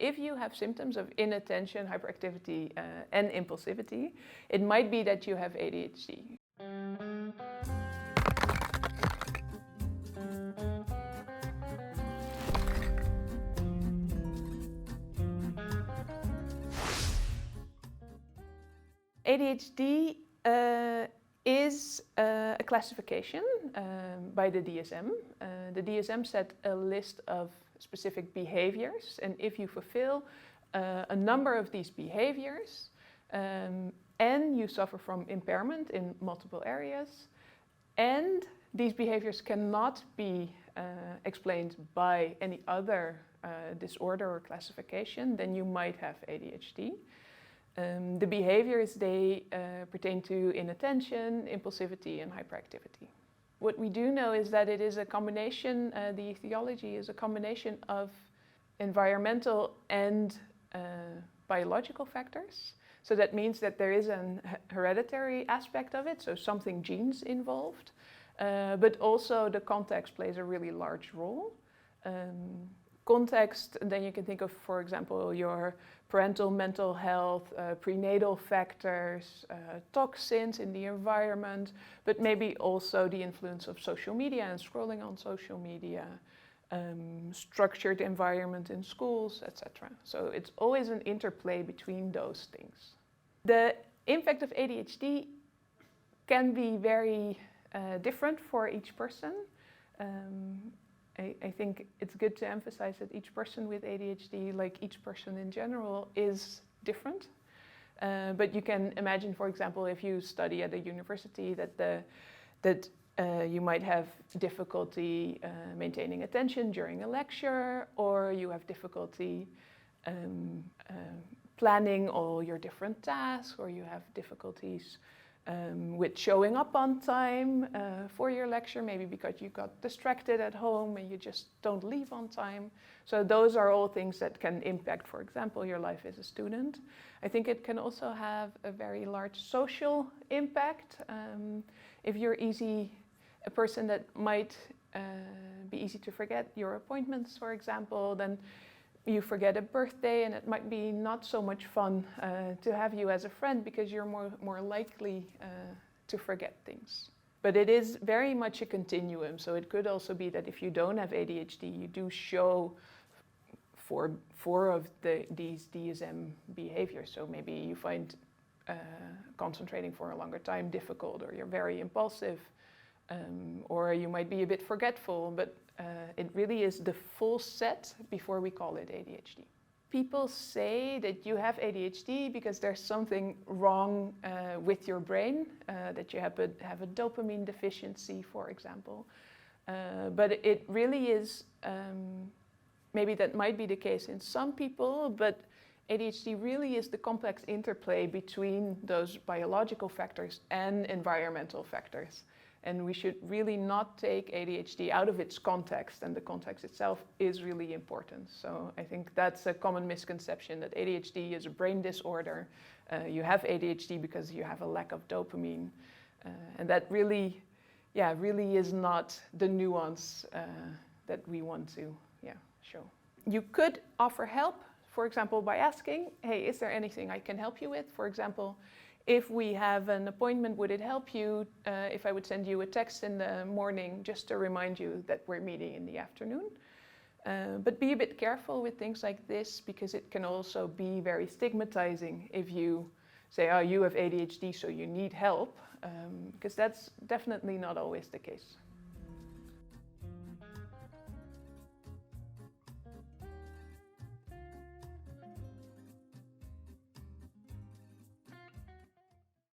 if you have symptoms of inattention, hyperactivity, and impulsivity, it might be that you have ADHD. ADHD is a classification by the DSM. The DSM set a list of specific behaviors, and if you fulfill a number of these behaviors and you suffer from impairment in multiple areas, and these behaviors cannot be explained by any other disorder or classification, then you might have ADHD. The behaviors, they pertain to inattention, impulsivity, and hyperactivity. What we do know is that it is a combination, the etiology is a combination of environmental and biological factors. So that means that there is an hereditary aspect of it, so something genes involved, but also the context plays a really large role. Context, then you can think of, for example, your parental mental health, prenatal factors, toxins in the environment, but maybe also the influence of social media and scrolling on social media, structured environment in schools, etc. So it's always an interplay between those things. The impact of ADHD can be very different for each person. I think it's good to emphasize that each person with ADHD, like each person in general, is different. But you can imagine, for example, if you study at a university, that you might have difficulty maintaining attention during a lecture, or you have difficulty planning all your different tasks, or you have difficulties with showing up on time for your lecture, maybe because you got distracted at home and you just don't leave on time. So those are all things that can impact, for example, your life as a student. I think it can also have a very large social impact. If you're a person that might be easy to forget your appointments, for example, then you forget a birthday and it might be not so much fun to have you as a friend because you're more likely to forget things. But it is very much a continuum, so it could also be that if you don't have ADHD, you do show four of these DSM behaviors. So maybe you find concentrating for a longer time difficult, or you're very impulsive, or you might be a bit forgetful, but it really is the full set before we call it ADHD. People say that you have ADHD because there's something wrong with your brain, that you have a dopamine deficiency, for example. But it really is, maybe that might be the case in some people, but ADHD really is the complex interplay between those biological factors and environmental factors. And we should really not take ADHD out of its context, and the context itself is really important. So I think that's a common misconception, that ADHD is a brain disorder. You have ADHD because you have a lack of dopamine. And that really is not the nuance that we want to show. You could offer help, for example, by asking, hey, is there anything I can help you with? For example, if we have an appointment, would it help you if I would send you a text in the morning just to remind you that we're meeting in the afternoon? But be a bit careful with things like this, because it can also be very stigmatizing if you say, oh, you have ADHD, so you need help, because that's definitely not always the case.